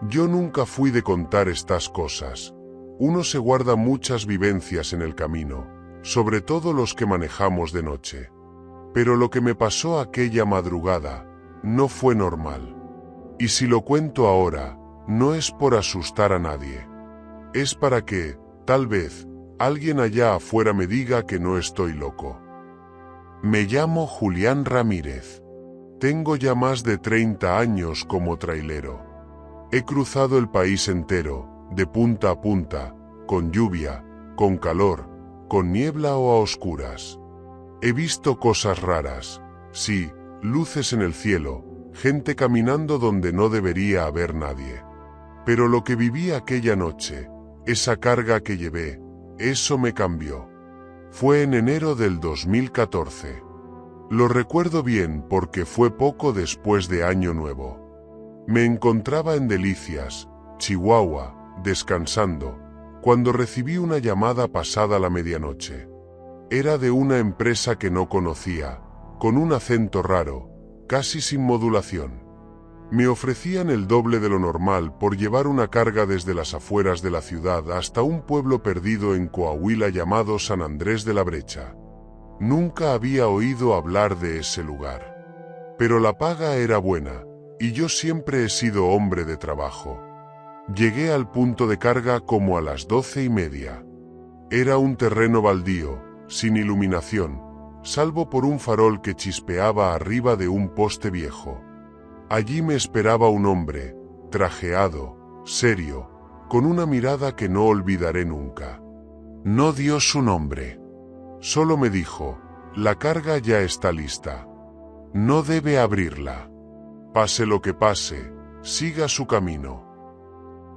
Yo nunca fui de contar estas cosas. Uno se guarda muchas vivencias en el camino, sobre todo los que manejamos de noche. Pero lo que me pasó aquella madrugada no fue normal. Y si lo cuento ahora, no es por asustar a nadie. Es para que, tal vez, alguien allá afuera me diga que no estoy loco. Me llamo Julián Ramírez. Tengo ya más de 30 años como trailero. He cruzado el país entero, de punta a punta, con lluvia, con calor, con niebla o a oscuras. He visto cosas raras, sí, luces en el cielo, gente caminando donde no debería haber nadie. Pero lo que viví aquella noche, esa carga que llevé, eso me cambió. Fue en enero del 2014. Lo recuerdo bien porque fue poco después de Año Nuevo. Me encontraba en Delicias, Chihuahua, descansando, cuando recibí una llamada pasada la medianoche. Era de una empresa que no conocía, con un acento raro, casi sin modulación. Me ofrecían el doble de lo normal por llevar una carga desde las afueras de la ciudad hasta un pueblo perdido en Coahuila llamado San Andrés de la Brecha. Nunca había oído hablar de ese lugar. Pero la paga era buena, y yo siempre he sido hombre de trabajo. Llegué al punto de carga como a las 12:30. Era un terreno baldío, sin iluminación, salvo por un farol que chispeaba arriba de un poste viejo. Allí me esperaba un hombre, trajeado, serio, con una mirada que no olvidaré nunca. No dio su nombre. Solo me dijo, la carga ya está lista. No debe abrirla. Pase lo que pase, siga su camino.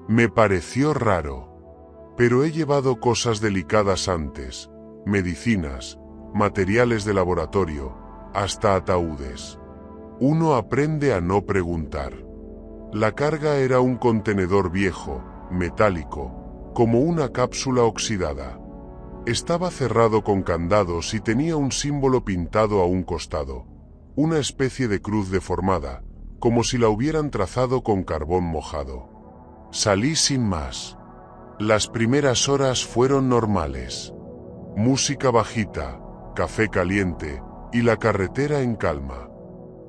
Me pareció raro. Pero he llevado cosas delicadas antes, medicinas, materiales de laboratorio, hasta ataúdes. Uno aprende a no preguntar. La carga era un contenedor viejo, metálico, como una cápsula oxidada. Estaba cerrado con candados y tenía un símbolo pintado a un costado, una especie de cruz deformada, como si la hubieran trazado con carbón mojado. Salí sin más. Las primeras horas fueron normales. Música bajita, café caliente y la carretera en calma.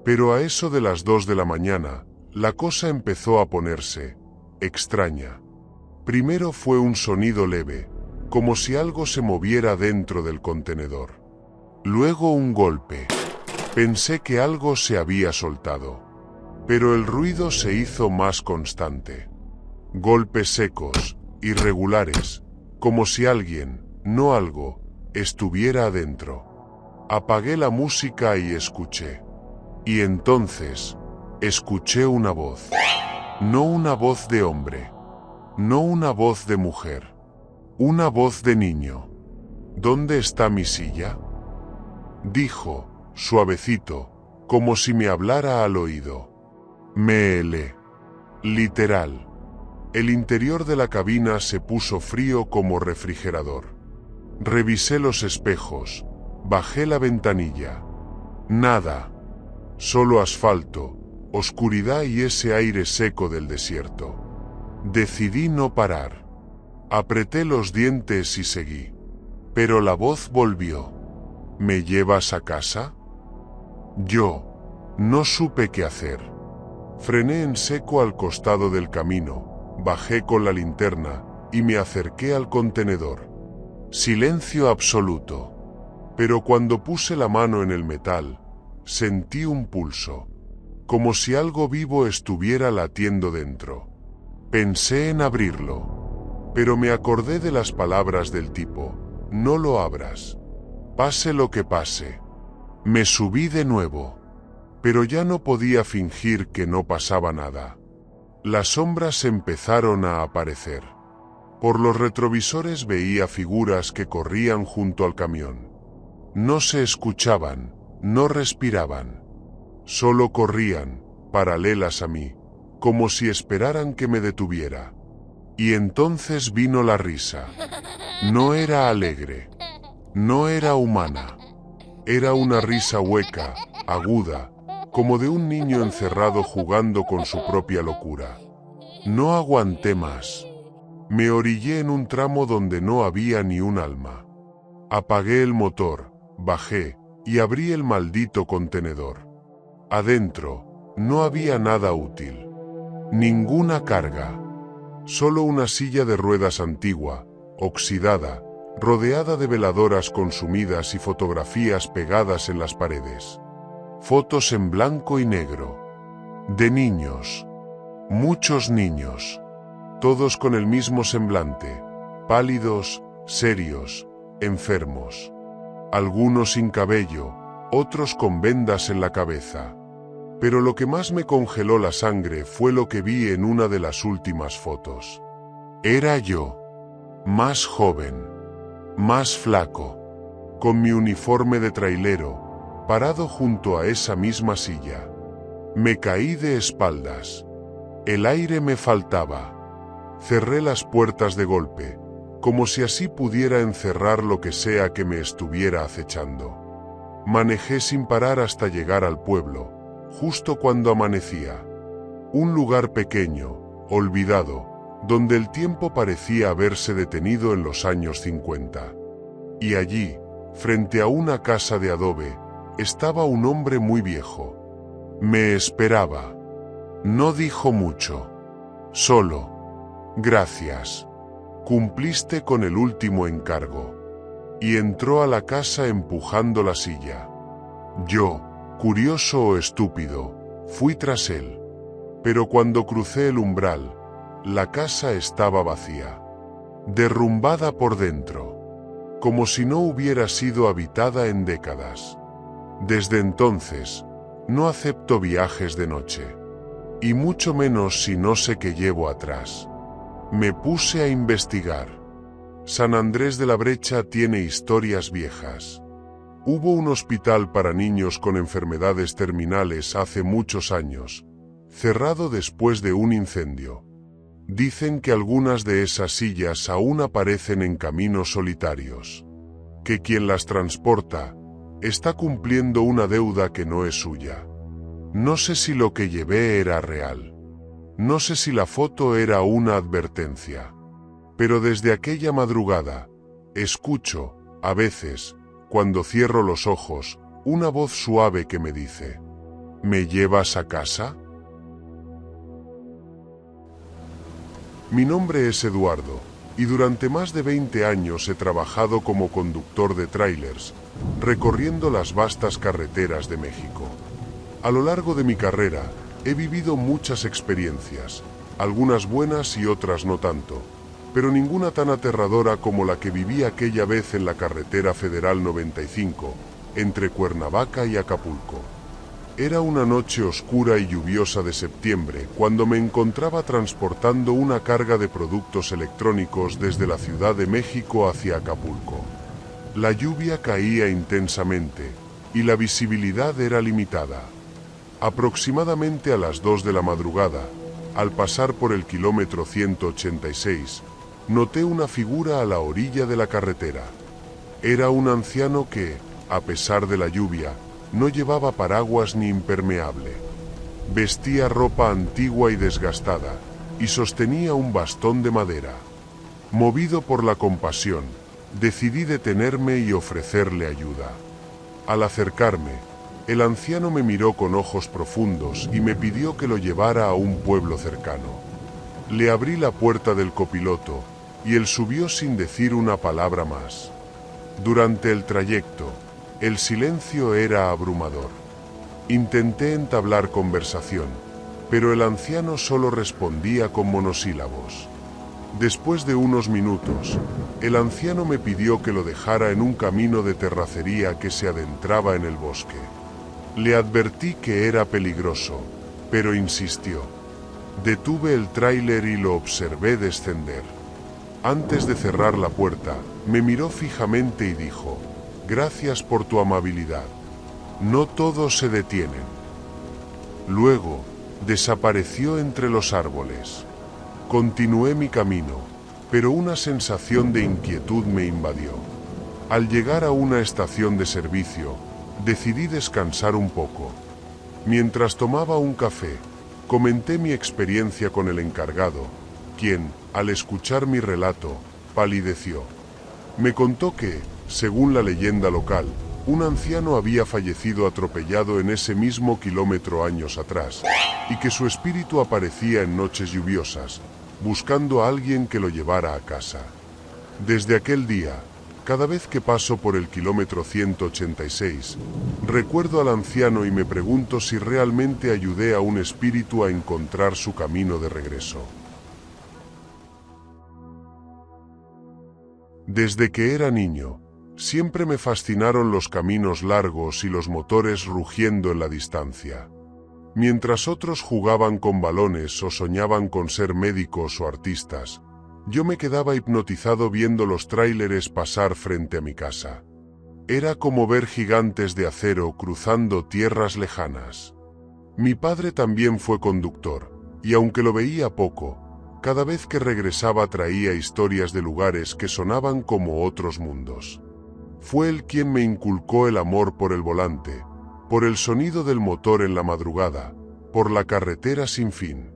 Pero a eso de las 2 de la mañana, la cosa empezó a ponerse extraña. Primero fue un sonido leve, como si algo se moviera dentro del contenedor. Luego un golpe. Pensé que algo se había soltado. Pero el ruido se hizo más constante. Golpes secos, irregulares, como si alguien, no algo, estuviera adentro. Apagué la música y escuché. Y entonces, escuché una voz. No una voz de hombre. No una voz de mujer. Una voz de niño. ¿Dónde está mi silla?, dijo, suavecito, como si me hablara al oído. Me helé. Literal. El interior de la cabina se puso frío como refrigerador. Revisé los espejos, bajé la ventanilla. Nada. Solo asfalto, oscuridad y ese aire seco del desierto. Decidí no parar. Apreté los dientes y seguí. Pero la voz volvió. ¿Me llevas a casa? Yo no supe qué hacer. Frené en seco al costado del camino, bajé con la linterna y me acerqué al contenedor. Silencio absoluto. Pero cuando puse la mano en el metal, sentí un pulso, como si algo vivo estuviera latiendo dentro. Pensé en abrirlo, pero me acordé de las palabras del tipo, no lo abras. Pase lo que pase. Me subí de nuevo, pero ya no podía fingir que no pasaba nada. Las sombras empezaron a aparecer. Por los retrovisores veía figuras que corrían junto al camión. No se escuchaban, no respiraban. Solo corrían, paralelas a mí, como si esperaran que me detuviera. Y entonces vino la risa. No era alegre. No era humana. Era una risa hueca, aguda, como de un niño encerrado jugando con su propia locura. No aguanté más. Me orillé en un tramo donde no había ni un alma. Apagué el motor, bajé y abrí el maldito contenedor. Adentro, no había nada útil. Ninguna carga. Solo una silla de ruedas antigua, oxidada, rodeada de veladoras consumidas y fotografías pegadas en las paredes. Fotos en blanco y negro. De niños. Muchos niños. Todos con el mismo semblante. Pálidos, serios, enfermos. Algunos sin cabello, otros con vendas en la cabeza. Pero lo que más me congeló la sangre fue lo que vi en una de las últimas fotos. Era yo. Más joven. Más flaco. Con mi uniforme de trailero, parado junto a esa misma silla. Me caí de espaldas. El aire me faltaba. Cerré las puertas de golpe, como si así pudiera encerrar lo que sea que me estuviera acechando. Manejé sin parar hasta llegar al pueblo, justo cuando amanecía. Un lugar pequeño, olvidado, donde el tiempo parecía haberse detenido en los años 50. Y allí, frente a una casa de adobe, estaba un hombre muy viejo. Me esperaba. No dijo mucho. Solo: gracias. Cumpliste con el último encargo. Y entró a la casa empujando la silla. Yo, curioso o estúpido, fui tras él. Pero cuando crucé el umbral, la casa estaba vacía. Derrumbada por dentro. Como si no hubiera sido habitada en décadas. Desde entonces, no acepto viajes de noche. Y mucho menos si no sé qué llevo atrás. Me puse a investigar. San Andrés de la Brecha tiene historias viejas. Hubo un hospital para niños con enfermedades terminales hace muchos años, cerrado después de un incendio. Dicen que algunas de esas sillas aún aparecen en caminos solitarios. Que quien las transporta está cumpliendo una deuda que no es suya. No sé si lo que llevé era real. No sé si la foto era una advertencia. Pero desde aquella madrugada, escucho, a veces, cuando cierro los ojos, una voz suave que me dice: ¿me llevas a casa? Mi nombre es Eduardo, y durante más de 20 años he trabajado como conductor de tráilers, recorriendo las vastas carreteras de México. A lo largo de mi carrera, he vivido muchas experiencias, algunas buenas y otras no tanto, pero ninguna tan aterradora como la que viví aquella vez en la carretera federal 95, entre Cuernavaca y Acapulco. Era una noche oscura y lluviosa de septiembre cuando me encontraba transportando una carga de productos electrónicos desde la Ciudad de México hacia Acapulco. La lluvia caía intensamente y la visibilidad era limitada. Aproximadamente a las 2 de la madrugada, al pasar por el kilómetro 186, noté una figura a la orilla de la carretera. Era un anciano que, a pesar de la lluvia, no llevaba paraguas ni impermeable. Vestía ropa antigua y desgastada, y sostenía un bastón de madera. Movido por la compasión, decidí detenerme y ofrecerle ayuda. Al acercarme, el anciano me miró con ojos profundos y me pidió que lo llevara a un pueblo cercano. Le abrí la puerta del copiloto y él subió sin decir una palabra más. Durante el trayecto, el silencio era abrumador. Intenté entablar conversación, pero el anciano solo respondía con monosílabos. Después de unos minutos, el anciano me pidió que lo dejara en un camino de terracería que se adentraba en el bosque. Le advertí que era peligroso, pero insistió. Detuve el tráiler y lo observé descender. Antes de cerrar la puerta, me miró fijamente y dijo: «Gracias por tu amabilidad. No todos se detienen». Luego, desapareció entre los árboles. Continué mi camino, pero una sensación de inquietud me invadió. Al llegar a una estación de servicio, decidí descansar un poco. Mientras tomaba un café, Comenté mi experiencia con el encargado, quien, al escuchar mi relato, palideció. Me contó que, según la leyenda local, un anciano había fallecido atropellado en ese mismo kilómetro años atrás, y que su espíritu aparecía en noches lluviosas, buscando a alguien que lo llevara a casa. Desde aquel día, cada vez que paso por el kilómetro 186, recuerdo al anciano y me pregunto si realmente ayudé a un espíritu a encontrar su camino de regreso. Desde que era niño, siempre me fascinaron los caminos largos y los motores rugiendo en la distancia. Mientras otros jugaban con balones o soñaban con ser médicos o artistas, yo me quedaba hipnotizado viendo los tráileres pasar frente a mi casa. Era como ver gigantes de acero cruzando tierras lejanas. Mi padre también fue conductor, y aunque lo veía poco, cada vez que regresaba traía historias de lugares que sonaban como otros mundos. Fue él quien me inculcó el amor por el volante, por el sonido del motor en la madrugada, por la carretera sin fin.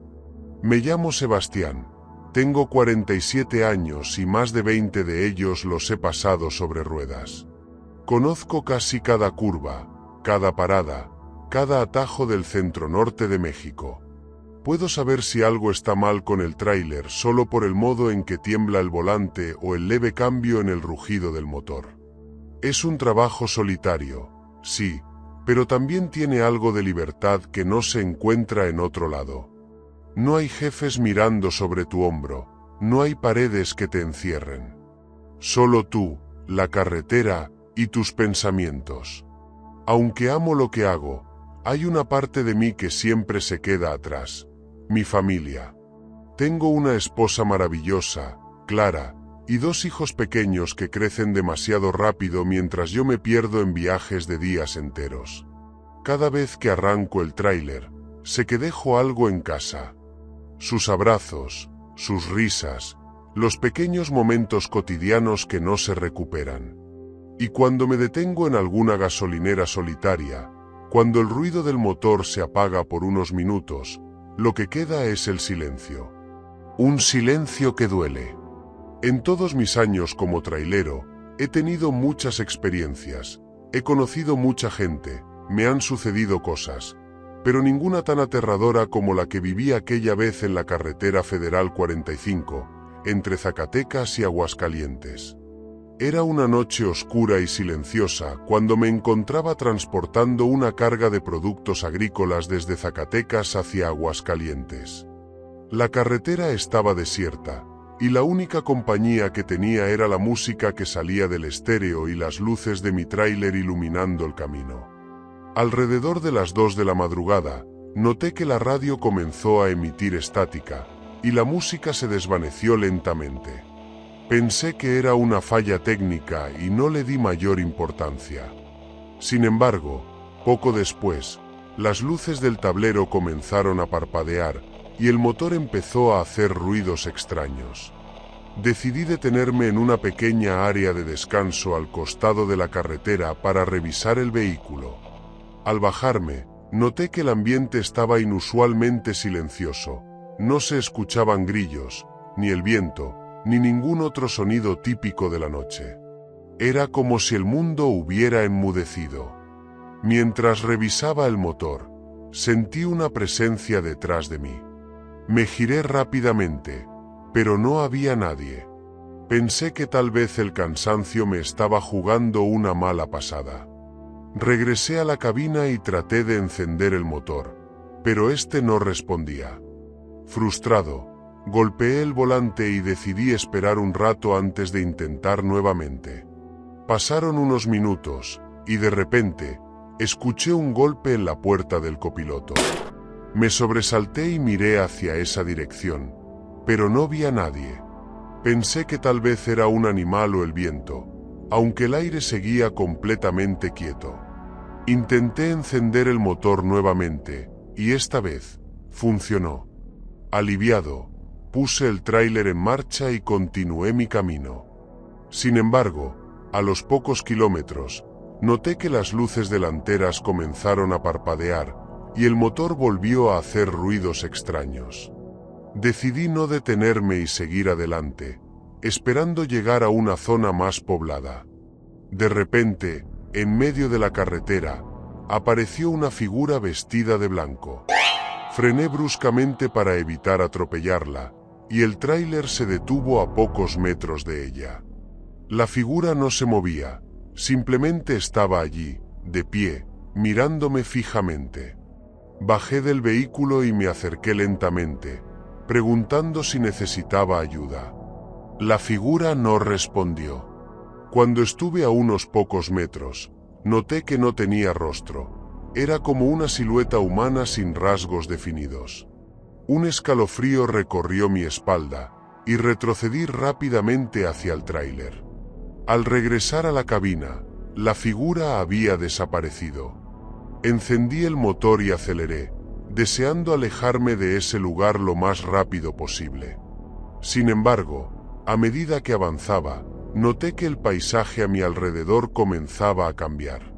Me llamo Sebastián. Tengo 47 años y más de 20 de ellos los he pasado sobre ruedas. Conozco casi cada curva, cada parada, cada atajo del centro norte de México. Puedo saber si algo está mal con el tráiler solo por el modo en que tiembla el volante o el leve cambio en el rugido del motor. Es un trabajo solitario, sí, pero también tiene algo de libertad que no se encuentra en otro lado. No hay jefes mirando sobre tu hombro, no hay paredes que te encierren. Solo tú, la carretera y tus pensamientos. Aunque amo lo que hago, hay una parte de mí que siempre se queda atrás, mi familia. Tengo una esposa maravillosa, Clara, y 2 hijos pequeños que crecen demasiado rápido mientras yo me pierdo en viajes de días enteros. Cada vez que arranco el tráiler, sé que dejo algo en casa. Sus abrazos, sus risas, los pequeños momentos cotidianos que no se recuperan. Y cuando me detengo en alguna gasolinera solitaria, cuando el ruido del motor se apaga por unos minutos, lo que queda es el silencio. Un silencio que duele. En todos mis años como trailero, he tenido muchas experiencias, he conocido mucha gente, me han sucedido cosas, pero ninguna tan aterradora como la que viví aquella vez en la carretera Federal 45, entre Zacatecas y Aguascalientes. Era una noche oscura y silenciosa cuando me encontraba transportando una carga de productos agrícolas desde Zacatecas hacia Aguascalientes. La carretera estaba desierta, y la única compañía que tenía era la música que salía del estéreo y las luces de mi tráiler iluminando el camino. Alrededor de las 2 de la madrugada, noté que la radio comenzó a emitir estática, y la música se desvaneció lentamente. Pensé que era una falla técnica y no le di mayor importancia. Sin embargo, poco después, las luces del tablero comenzaron a parpadear, y el motor empezó a hacer ruidos extraños. Decidí detenerme en una pequeña área de descanso al costado de la carretera para revisar el vehículo. Al bajarme, noté que el ambiente estaba inusualmente silencioso. No se escuchaban grillos, ni el viento, ni ningún otro sonido típico de la noche. Era como si el mundo hubiera enmudecido. Mientras revisaba el motor, sentí una presencia detrás de mí. Me giré rápidamente, pero no había nadie. Pensé que tal vez el cansancio me estaba jugando una mala pasada. Regresé a la cabina y traté de encender el motor, pero este no respondía. Frustrado, golpeé el volante y decidí esperar un rato antes de intentar nuevamente. Pasaron unos minutos, y de repente, escuché un golpe en la puerta del copiloto. Me sobresalté y miré hacia esa dirección, pero no vi a nadie. Pensé que tal vez era un animal o el viento, aunque el aire seguía completamente quieto. Intenté encender el motor nuevamente, y esta vez, funcionó. Aliviado, puse el tráiler en marcha y continué mi camino. Sin embargo, a los pocos kilómetros, noté que las luces delanteras comenzaron a parpadear, y el motor volvió a hacer ruidos extraños. Decidí no detenerme y seguir adelante, esperando llegar a una zona más poblada. De repente, en medio de la carretera, apareció una figura vestida de blanco. Frené bruscamente para evitar atropellarla, y el tráiler se detuvo a pocos metros de ella. La figura no se movía, simplemente estaba allí, de pie, mirándome fijamente. Bajé del vehículo y me acerqué lentamente, preguntando si necesitaba ayuda. La figura no respondió. Cuando estuve a unos pocos metros, noté que no tenía rostro. Era como una silueta humana sin rasgos definidos. Un escalofrío recorrió mi espalda, y retrocedí rápidamente hacia el tráiler. Al regresar a la cabina, la figura había desaparecido. Encendí el motor y aceleré, deseando alejarme de ese lugar lo más rápido posible. Sin embargo, a medida que avanzaba, noté que el paisaje a mi alrededor comenzaba a cambiar.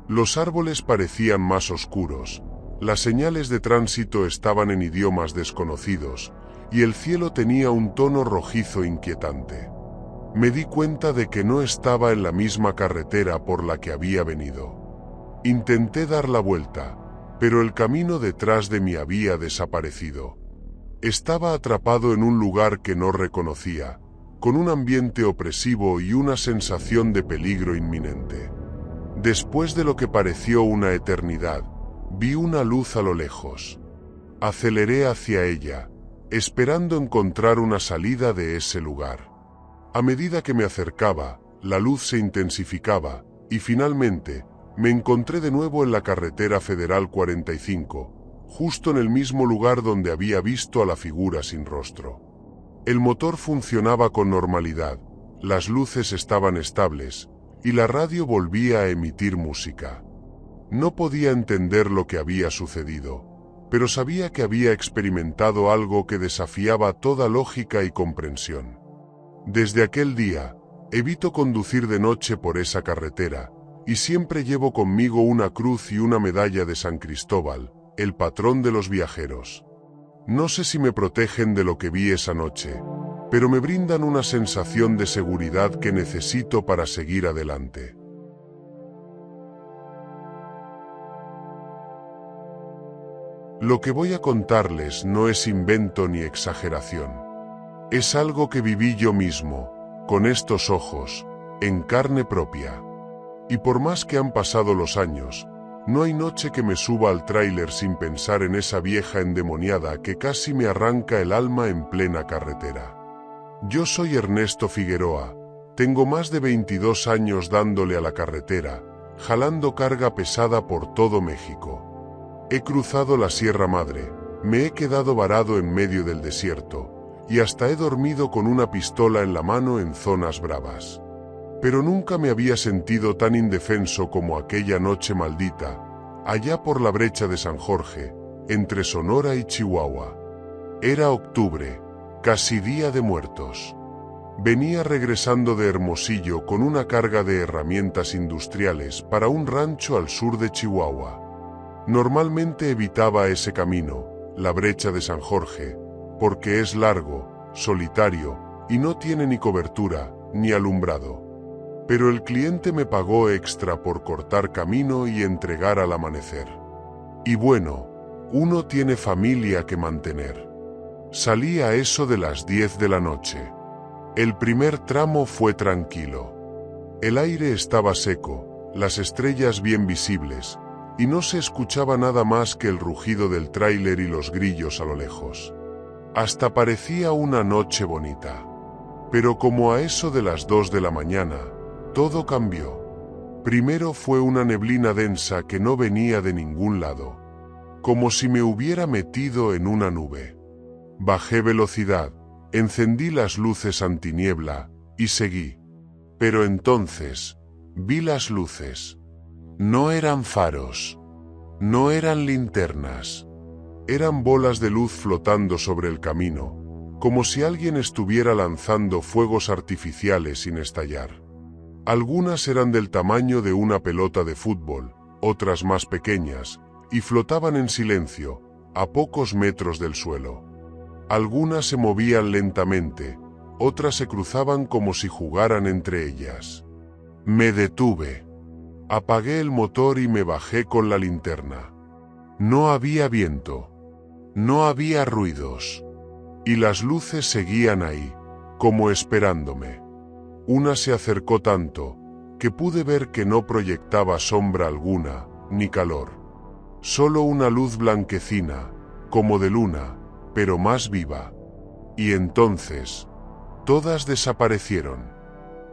Los árboles parecían más oscuros, las señales de tránsito estaban en idiomas desconocidos, y el cielo tenía un tono rojizo inquietante. Me di cuenta de que no estaba en la misma carretera por la que había venido. Intenté dar la vuelta, pero el camino detrás de mí había desaparecido. Estaba atrapado en un lugar que no reconocía, con un ambiente opresivo y una sensación de peligro inminente. Después de lo que pareció una eternidad, vi una luz a lo lejos. Aceleré hacia ella, esperando encontrar una salida de ese lugar. A medida que me acercaba, la luz se intensificaba, y finalmente, me encontré de nuevo en la carretera Federal 45, justo en el mismo lugar donde había visto a la figura sin rostro. El motor funcionaba con normalidad, las luces estaban estables, y la radio volvía a emitir música. No podía entender lo que había sucedido, pero sabía que había experimentado algo que desafiaba toda lógica y comprensión. Desde aquel día, evito conducir de noche por esa carretera, y siempre llevo conmigo una cruz y una medalla de San Cristóbal, el patrón de los viajeros. No sé si me protegen de lo que vi esa noche, pero me brindan una sensación de seguridad que necesito para seguir adelante. Lo que voy a contarles no es invento ni exageración. Es algo que viví yo mismo, con estos ojos, en carne propia. Y por más que han pasado los años, no hay noche que me suba al tráiler sin pensar en esa vieja endemoniada que casi me arranca el alma en plena carretera. Yo soy Ernesto Figueroa, tengo más de 22 años dándole a la carretera, jalando carga pesada por todo México. He cruzado la Sierra Madre, me he quedado varado en medio del desierto, y hasta he dormido con una pistola en la mano en zonas bravas. Pero nunca me había sentido tan indefenso como aquella noche maldita, allá por la brecha de San Jorge, entre Sonora y Chihuahua. Era octubre, casi Día de Muertos. Venía regresando de Hermosillo con una carga de herramientas industriales para un rancho al sur de Chihuahua. Normalmente evitaba ese camino, la brecha de San Jorge, porque es largo, solitario, y no tiene ni cobertura, ni alumbrado. Pero el cliente me pagó extra por cortar camino y entregar al amanecer. Y bueno, uno tiene familia que mantener. Salí a eso de las 10 de la noche. El primer tramo fue tranquilo. El aire estaba seco, las estrellas bien visibles, y no se escuchaba nada más que el rugido del tráiler y los grillos a lo lejos. Hasta parecía una noche bonita. Pero como a eso de las 2 de la mañana, todo cambió. Primero fue una neblina densa que no venía de ningún lado, como si me hubiera metido en una nube. Bajé velocidad, encendí las luces antiniebla y seguí. Pero entonces, vi las luces. No eran faros, no eran linternas, eran bolas de luz flotando sobre el camino, como si alguien estuviera lanzando fuegos artificiales sin estallar. Algunas eran del tamaño de una pelota de fútbol, otras más pequeñas, y flotaban en silencio, a pocos metros del suelo. Algunas se movían lentamente, otras se cruzaban como si jugaran entre ellas. Me detuve. Apagué el motor y me bajé con la linterna. No había viento. No había ruidos. Y las luces seguían ahí, como esperándome. Una se acercó tanto, que pude ver que no proyectaba sombra alguna, ni calor. Solo una luz blanquecina, como de luna, pero más viva. Y entonces, todas desaparecieron.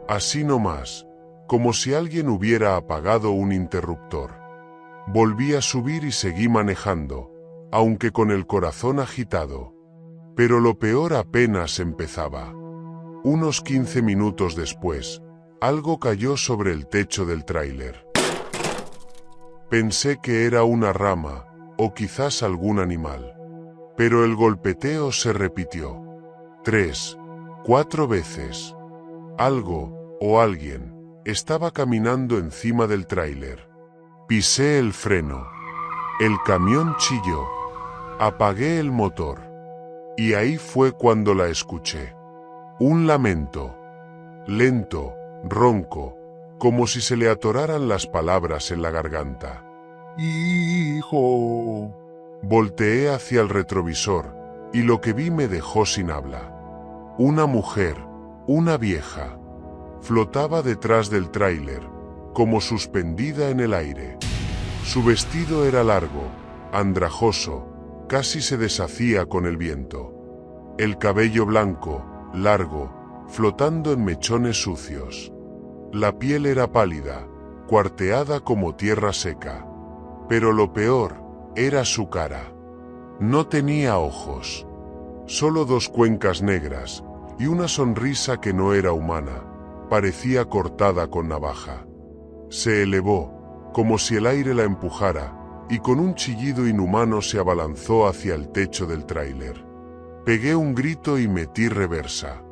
Así nomás, como si alguien hubiera apagado un interruptor. Volví a subir y seguí manejando, aunque con el corazón agitado. Pero lo peor apenas empezaba. Unos 15 minutos después, algo cayó sobre el techo del tráiler. Pensé que era una rama, o quizás algún animal. Pero el golpeteo se repitió. 3, 4 veces. Algo, o alguien, estaba caminando encima del tráiler. Pisé el freno. El camión chilló. Apagué el motor. Y ahí fue cuando la escuché. Un lamento. Lento, ronco, como si se le atoraran las palabras en la garganta. ¡Hijo! Volteé hacia el retrovisor, y lo que vi me dejó sin habla. Una mujer, una vieja, flotaba detrás del tráiler, como suspendida en el aire. Su vestido era largo, andrajoso, casi se deshacía con el viento. El cabello blanco, largo, flotando en mechones sucios. La piel era pálida, cuarteada como tierra seca. Pero lo peor era su cara. No tenía ojos, solo 2 cuencas negras y una sonrisa que no era humana, parecía cortada con navaja. Se elevó, como si el aire la empujara, y con un chillido inhumano se abalanzó hacia el techo del tráiler. Pegué un grito y metí reversa.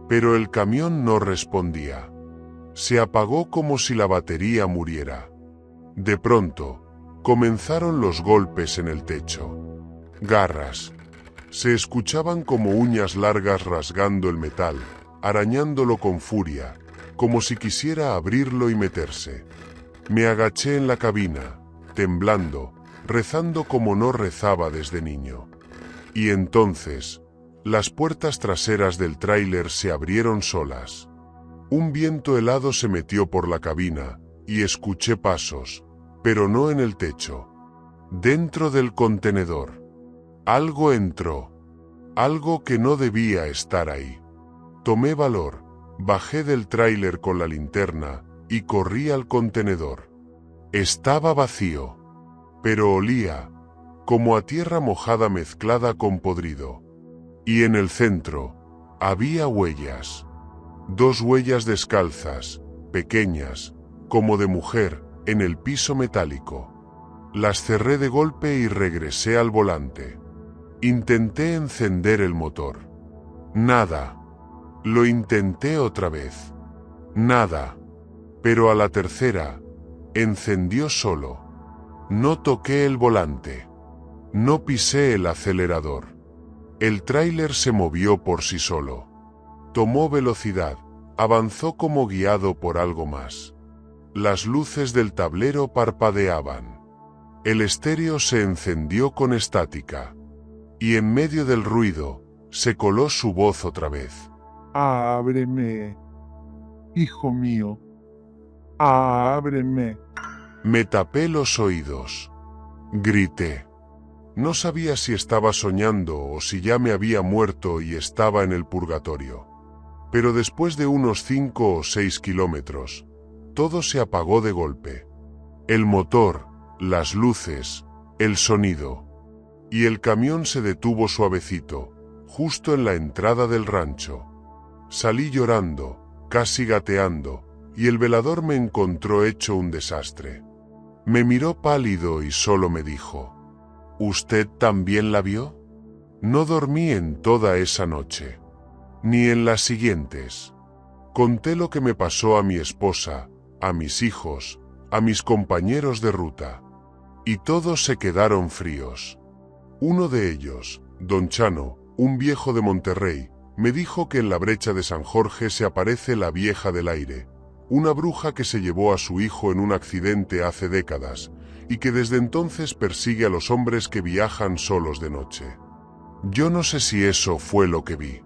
Pero el camión no respondía. Se apagó como si la batería muriera. De pronto, comenzaron los golpes en el techo. Garras. Se escuchaban como uñas largas rasgando el metal, arañándolo con furia, como si quisiera abrirlo y meterse. Me agaché en la cabina, temblando, rezando como no rezaba desde niño. Y entonces, las puertas traseras del tráiler se abrieron solas. Un viento helado se metió por la cabina, y escuché pasos, pero no en el techo. Dentro del contenedor. Algo entró. Algo que no debía estar ahí. Tomé valor, bajé del tráiler con la linterna, y corrí al contenedor. Estaba vacío, pero olía, como a tierra mojada mezclada con podrido. Y en el centro, había huellas. 2 huellas descalzas, pequeñas, como de mujer, en el piso metálico. Las cerré de golpe y regresé al volante. Intenté encender el motor. Nada. Lo intenté otra vez. Nada. Pero a la tercera, encendió solo. No toqué el volante. No pisé el acelerador. El tráiler se movió por sí solo. Tomó velocidad, avanzó como guiado por algo más. Las luces del tablero parpadeaban. El estéreo se encendió con estática. Y en medio del ruido, se coló su voz otra vez. ¡Ábreme! Hijo mío, ábreme. Me tapé los oídos. Grité. No sabía si estaba soñando o si ya me había muerto y estaba en el purgatorio. Pero después de unos 5 o 6 kilómetros, todo se apagó de golpe. El motor, las luces, el sonido. Y el camión se detuvo suavecito, justo en la entrada del rancho. Salí llorando, casi gateando, y el velador me encontró hecho un desastre. Me miró pálido y solo me dijo: ¿Usted también la vio? No dormí en toda esa noche, ni en las siguientes. Conté lo que me pasó a mi esposa, a mis hijos, a mis compañeros de ruta. y todos se quedaron fríos. Uno de ellos, don Chano, un viejo de Monterrey, me dijo que en la brecha de San Jorge se aparece la vieja del aire, una bruja que se llevó a su hijo en un accidente hace décadas, y que desde entonces persigue a los hombres que viajan solos de noche. Yo no sé si eso fue lo que vi,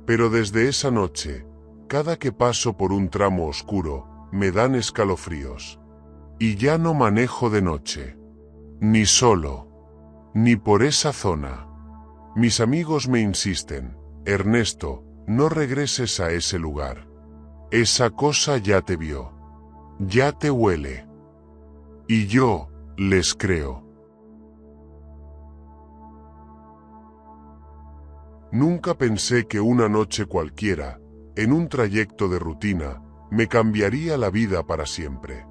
pero desde esa noche, cada que paso por un tramo oscuro, me dan escalofríos. Y ya no manejo de noche, ni solo, ni por esa zona. Mis amigos me insisten, Ernesto, no regreses a ese lugar. Esa cosa ya te vio, ya te huele. Y yo les creo. Nunca pensé que una noche cualquiera, en un trayecto de rutina, me cambiaría la vida para siempre.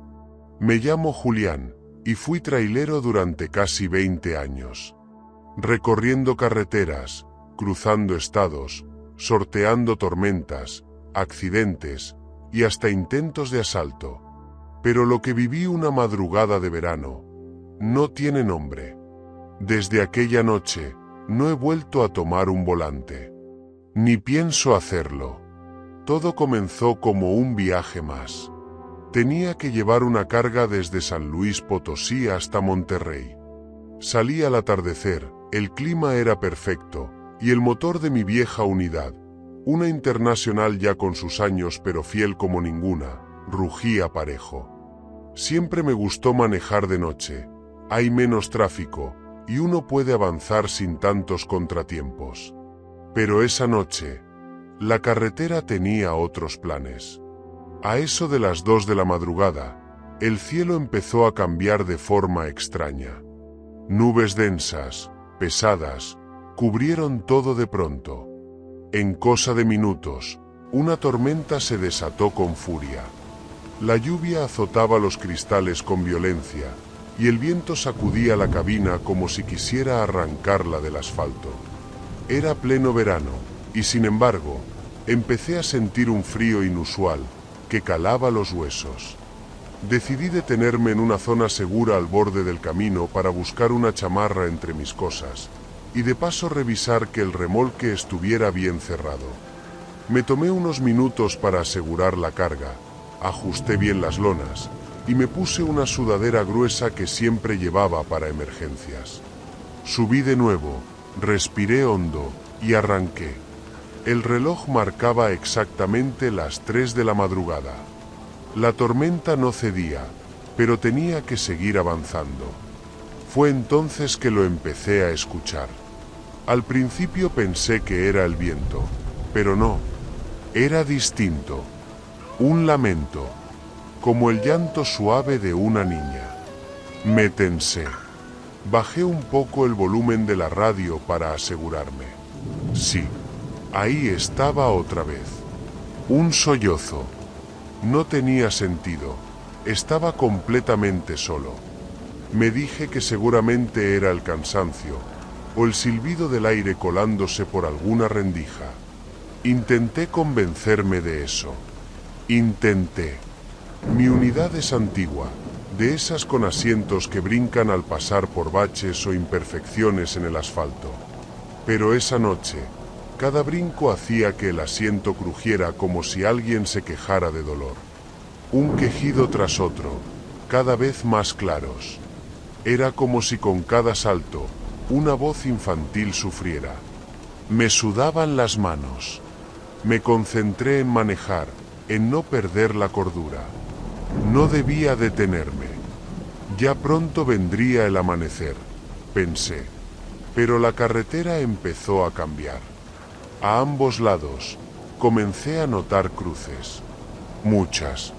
Me llamo Julián, y fui trailero durante casi 20 años. Recorriendo carreteras, cruzando estados, sorteando tormentas, accidentes, y hasta intentos de asalto. Pero lo que viví una madrugada de verano, no tiene nombre. Desde aquella noche, no he vuelto a tomar un volante. Ni pienso hacerlo. Todo comenzó como un viaje más. Tenía que llevar una carga desde San Luis Potosí hasta Monterrey. Salí al atardecer, el clima era perfecto, y el motor de mi vieja unidad, una internacional ya con sus años pero fiel como ninguna, rugía parejo. Siempre me gustó manejar de noche, hay menos tráfico, y uno puede avanzar sin tantos contratiempos. Pero esa noche, la carretera tenía otros planes. A eso de las 2 de la madrugada, el cielo empezó a cambiar de forma extraña. Nubes densas, pesadas, cubrieron todo de pronto. En cosa de minutos, una tormenta se desató con furia. La lluvia azotaba los cristales con violencia, y el viento sacudía la cabina como si quisiera arrancarla del asfalto. Era pleno verano, y sin embargo, empecé a sentir un frío inusual, que calaba los huesos. Decidí detenerme en una zona segura al borde del camino para buscar una chamarra entre mis cosas, y de paso revisar que el remolque estuviera bien cerrado. Me tomé unos minutos para asegurar la carga, ajusté bien las lonas, y me puse una sudadera gruesa que siempre llevaba para emergencias. Subí de nuevo, respiré hondo, y arranqué. El reloj marcaba exactamente las 3 de la madrugada. La tormenta no cedía, pero tenía que seguir avanzando. Fue entonces que lo empecé a escuchar. Al principio pensé que era el viento, pero no, era distinto. Un lamento, como el llanto suave de una niña. Me tensé. Bajé un poco el volumen de la radio para asegurarme. Sí, ahí estaba otra vez. Un sollozo. No tenía sentido. Estaba completamente solo. Me dije que seguramente era el cansancio, o el silbido del aire colándose por alguna rendija. Intenté convencerme de eso. Intenté. Mi unidad es antigua, de esas con asientos que brincan al pasar por baches o imperfecciones en el asfalto. Pero esa noche, cada brinco hacía que el asiento crujiera como si alguien se quejara de dolor. Un quejido tras otro, cada vez más claros. Era como si con cada salto, una voz infantil sufriera. Me sudaban las manos. Me concentré en manejar, en no perder la cordura. No debía detenerme. Ya pronto vendría el amanecer, pensé. Pero la carretera empezó a cambiar. A ambos lados, comencé a notar cruces. Muchas.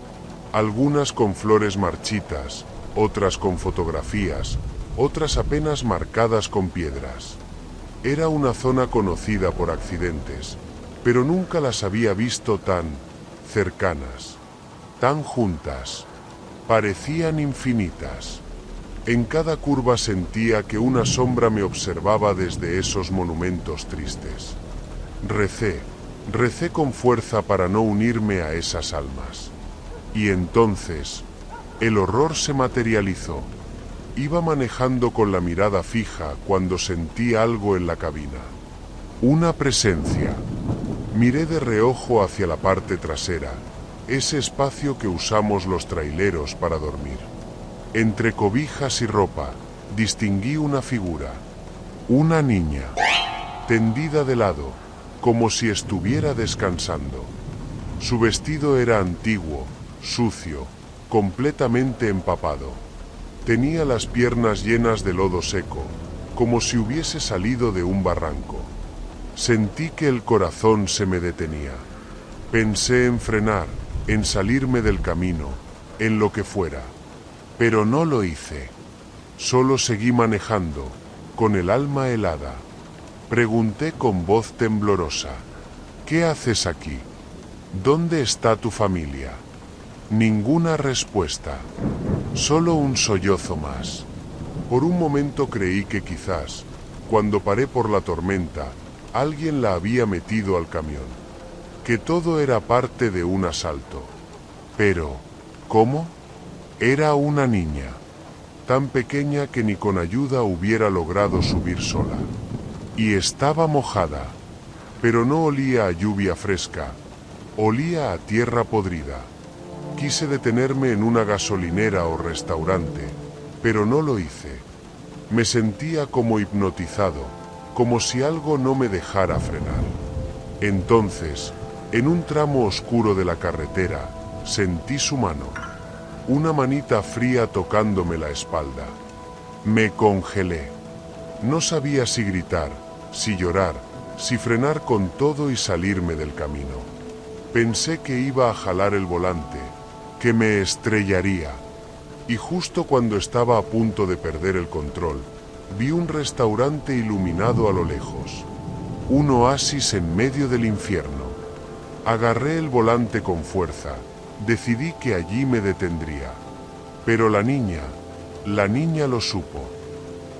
Algunas con flores marchitas, otras con fotografías, otras apenas marcadas con piedras. Era una zona conocida por accidentes, pero nunca las había visto tan cercanas, tan juntas. Parecían infinitas. En cada curva sentía que una sombra me observaba desde esos monumentos tristes. Recé con fuerza para no unirme a esas almas. Y entonces, el horror se materializó. Iba manejando con la mirada fija cuando sentí algo en la cabina. Una presencia. Miré de reojo hacia la parte trasera, ese espacio que usamos los traileros para dormir. Entre cobijas y ropa, distinguí una figura. Una niña, tendida de lado, como si estuviera descansando. Su vestido era antiguo, sucio, completamente empapado. Tenía las piernas llenas de lodo seco, como si hubiese salido de un barranco. Sentí que el corazón se me detenía. Pensé en frenar, en salirme del camino, en lo que fuera. Pero no lo hice. Solo seguí manejando, con el alma helada. Pregunté con voz temblorosa: ¿qué haces aquí? ¿Dónde está tu familia? Ninguna respuesta. Solo un sollozo más. Por un momento creí que quizás, cuando paré por la tormenta, alguien la había metido al camión. Que todo era parte de un asalto. Pero, ¿cómo? Era una niña, tan pequeña que ni con ayuda hubiera logrado subir sola. Y estaba mojada, pero no olía a lluvia fresca, olía a tierra podrida. Quise detenerme en una gasolinera o restaurante, pero no lo hice. Me sentía como hipnotizado, como si algo no me dejara frenar. Entonces, en un tramo oscuro de la carretera, sentí su mano, una manita fría tocándome la espalda. Me congelé. No sabía si gritar, si llorar, si frenar con todo y salirme del camino. Pensé que iba a jalar el volante, que me estrellaría. Y justo cuando estaba a punto de perder el control, vi un restaurante iluminado a lo lejos. Un oasis en medio del infierno. Agarré el volante con fuerza. Decidí que allí me detendría. Pero la niña lo supo.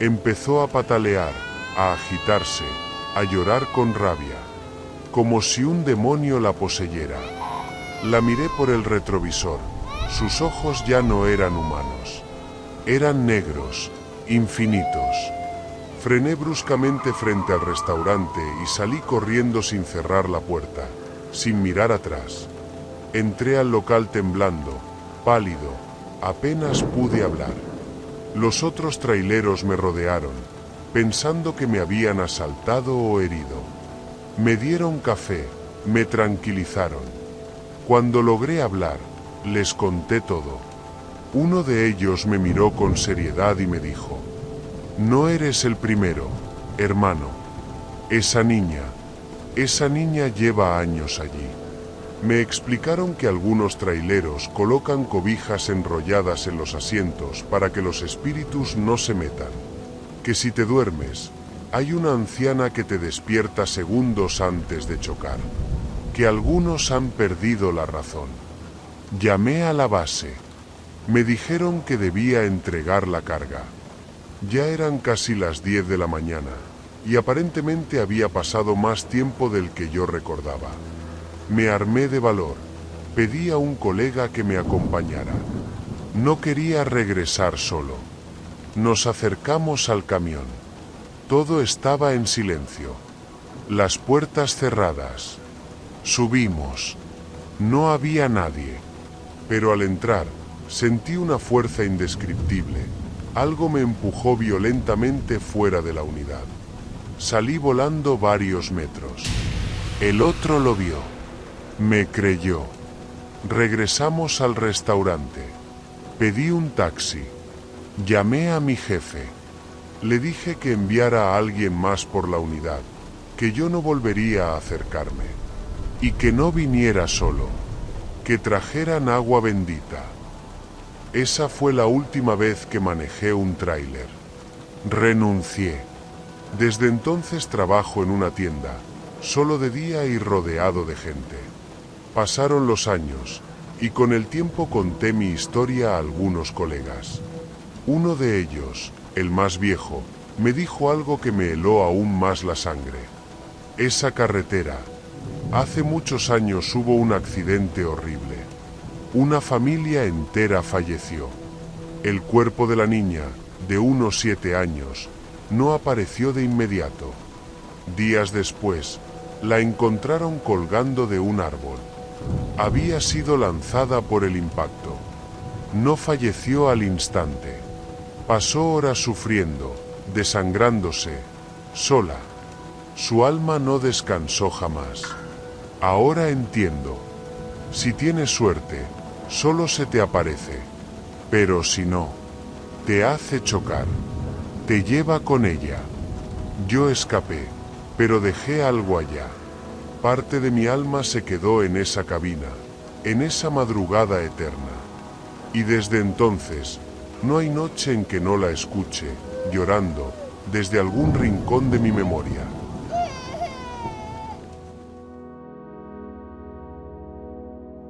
Empezó a patalear, a agitarse, a llorar con rabia, como si un demonio la poseyera. La miré por el retrovisor. Sus ojos ya no eran humanos. Eran negros, infinitos. Frené bruscamente frente al restaurante y salí corriendo sin cerrar la puerta, sin mirar atrás. Entré al local temblando, pálido, apenas pude hablar. Los otros traileros me rodearon, pensando que me habían asaltado o herido. Me dieron café, me tranquilizaron. Cuando logré hablar, les conté todo. Uno de ellos me miró con seriedad y me dijo: no eres el primero, hermano. Esa niña lleva años allí. Me explicaron que algunos traileros colocan cobijas enrolladas en los asientos para que los espíritus no se metan. Que si te duermes, hay una anciana que te despierta segundos antes de chocar. Que algunos han perdido la razón. Llamé a la base. Me dijeron que debía entregar la carga. Ya eran casi las 10 de la mañana, y aparentemente había pasado más tiempo del que yo recordaba. Me armé de valor. Pedí a un colega que me acompañara. No quería regresar solo. Nos acercamos al camión. Todo estaba en silencio. Las puertas cerradas. Subimos. No había nadie. Pero al entrar, sentí una fuerza indescriptible. Algo me empujó violentamente fuera de la unidad. Salí volando varios metros. El otro lo vio. Me creyó. Regresamos al restaurante. Pedí un taxi. Llamé a mi jefe. Le dije que enviara a alguien más por la unidad, que yo no volvería a acercarme. Y que no viniera solo. Que trajeran agua bendita. Esa fue la última vez que manejé un tráiler. Renuncié. Desde entonces trabajo en una tienda, solo de día y rodeado de gente. Pasaron los años, y con el tiempo conté mi historia a algunos colegas. Uno de ellos, el más viejo, me dijo algo que me heló aún más la sangre. Esa carretera. Hace muchos años hubo un accidente horrible. Una familia entera falleció. El cuerpo de la niña de unos 7 años, no apareció de inmediato. Días después, la encontraron colgando de un árbol. Había sido lanzada por el impacto. No falleció al instante. Pasó horas sufriendo, desangrándose, sola. Su alma no descansó jamás. Ahora entiendo. Si tienes suerte, solo se te aparece. Pero si no, te hace chocar. Te lleva con ella. Yo escapé, pero dejé algo allá. Parte de mi alma se quedó en esa cabina, en esa madrugada eterna. Y desde entonces, no hay noche en que no la escuche, llorando, desde algún rincón de mi memoria.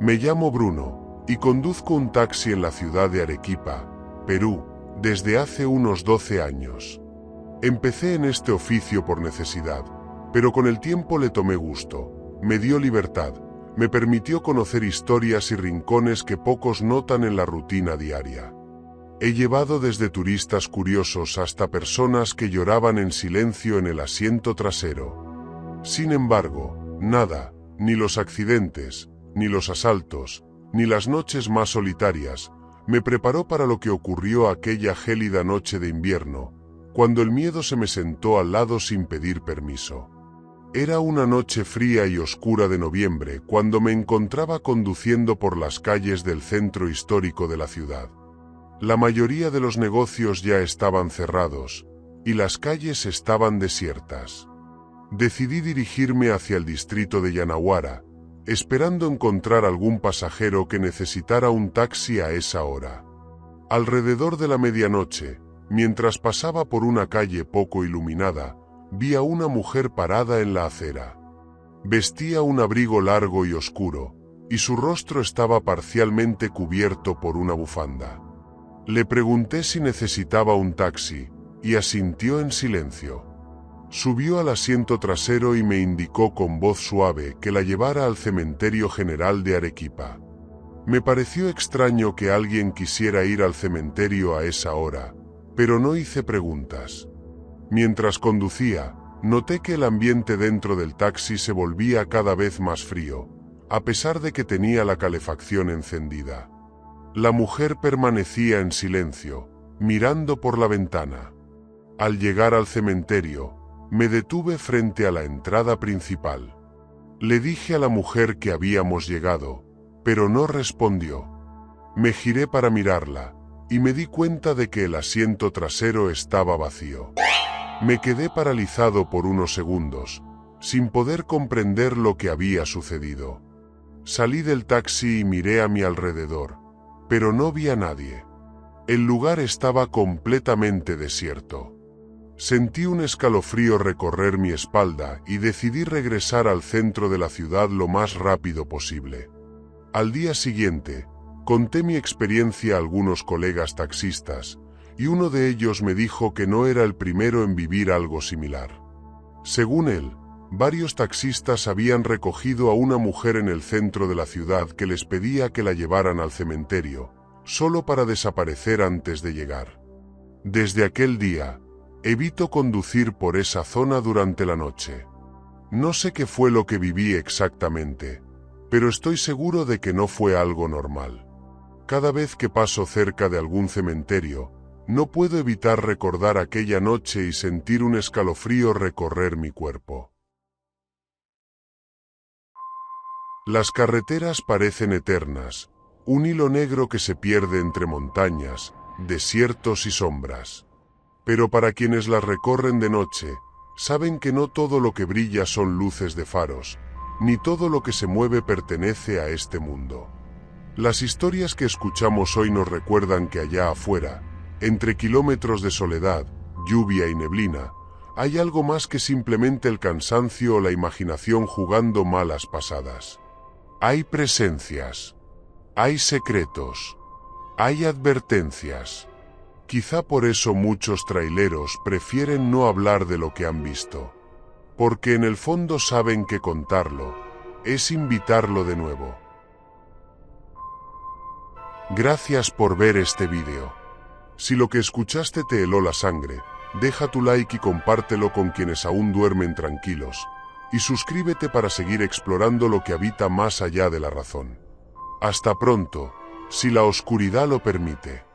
Me llamo Bruno, y conduzco un taxi en la ciudad de Arequipa, Perú, desde hace unos 12 años. Empecé en este oficio por necesidad, pero con el tiempo le tomé gusto, me dio libertad, me permitió conocer historias y rincones que pocos notan en la rutina diaria. He llevado desde turistas curiosos hasta personas que lloraban en silencio en el asiento trasero. Sin embargo, nada, ni los accidentes, ni los asaltos, ni las noches más solitarias, me preparó para lo que ocurrió aquella gélida noche de invierno, cuando el miedo se me sentó al lado sin pedir permiso. Era una noche fría y oscura de noviembre cuando me encontraba conduciendo por las calles del centro histórico de la ciudad. La mayoría de los negocios ya estaban cerrados, y las calles estaban desiertas. Decidí dirigirme hacia el distrito de Yanaguara, esperando encontrar algún pasajero que necesitara un taxi a esa hora. Alrededor de la medianoche, mientras pasaba por una calle poco iluminada, vi a una mujer parada en la acera. Vestía un abrigo largo y oscuro, y su rostro estaba parcialmente cubierto por una bufanda. Le pregunté si necesitaba un taxi, y asintió en silencio. Subió al asiento trasero y me indicó con voz suave que la llevara al Cementerio General de Arequipa. Me pareció extraño que alguien quisiera ir al cementerio a esa hora, pero no hice preguntas. Mientras conducía, noté que el ambiente dentro del taxi se volvía cada vez más frío, a pesar de que tenía la calefacción encendida. La mujer permanecía en silencio, mirando por la ventana. Al llegar al cementerio, me detuve frente a la entrada principal. Le dije a la mujer que habíamos llegado, pero no respondió. Me giré para mirarla, y me di cuenta de que el asiento trasero estaba vacío. Me quedé paralizado por unos segundos, sin poder comprender lo que había sucedido. Salí del taxi y miré a mi alrededor, pero no vi a nadie. El lugar estaba completamente desierto. Sentí un escalofrío recorrer mi espalda y decidí regresar al centro de la ciudad lo más rápido posible. Al día siguiente, conté mi experiencia a algunos colegas taxistas, y uno de ellos me dijo que no era el primero en vivir algo similar. Según él, varios taxistas habían recogido a una mujer en el centro de la ciudad que les pedía que la llevaran al cementerio, solo para desaparecer antes de llegar. Desde aquel día, evito conducir por esa zona durante la noche. No sé qué fue lo que viví exactamente, pero estoy seguro de que no fue algo normal. Cada vez que paso cerca de algún cementerio, no puedo evitar recordar aquella noche y sentir un escalofrío recorrer mi cuerpo. Las carreteras parecen eternas, un hilo negro que se pierde entre montañas, desiertos y sombras. Pero para quienes las recorren de noche, saben que no todo lo que brilla son luces de faros, ni todo lo que se mueve pertenece a este mundo. Las historias que escuchamos hoy nos recuerdan que allá afuera, entre kilómetros de soledad, lluvia y neblina, hay algo más que simplemente el cansancio o la imaginación jugando malas pasadas. Hay presencias, hay secretos, hay advertencias. Quizá por eso muchos traileros prefieren no hablar de lo que han visto, porque en el fondo saben que contarlo es invitarlo de nuevo. Gracias por ver este vídeo. Si lo que escuchaste te heló la sangre, deja tu like y compártelo con quienes aún duermen tranquilos. Y suscríbete para seguir explorando lo que habita más allá de la razón. Hasta pronto, si la oscuridad lo permite.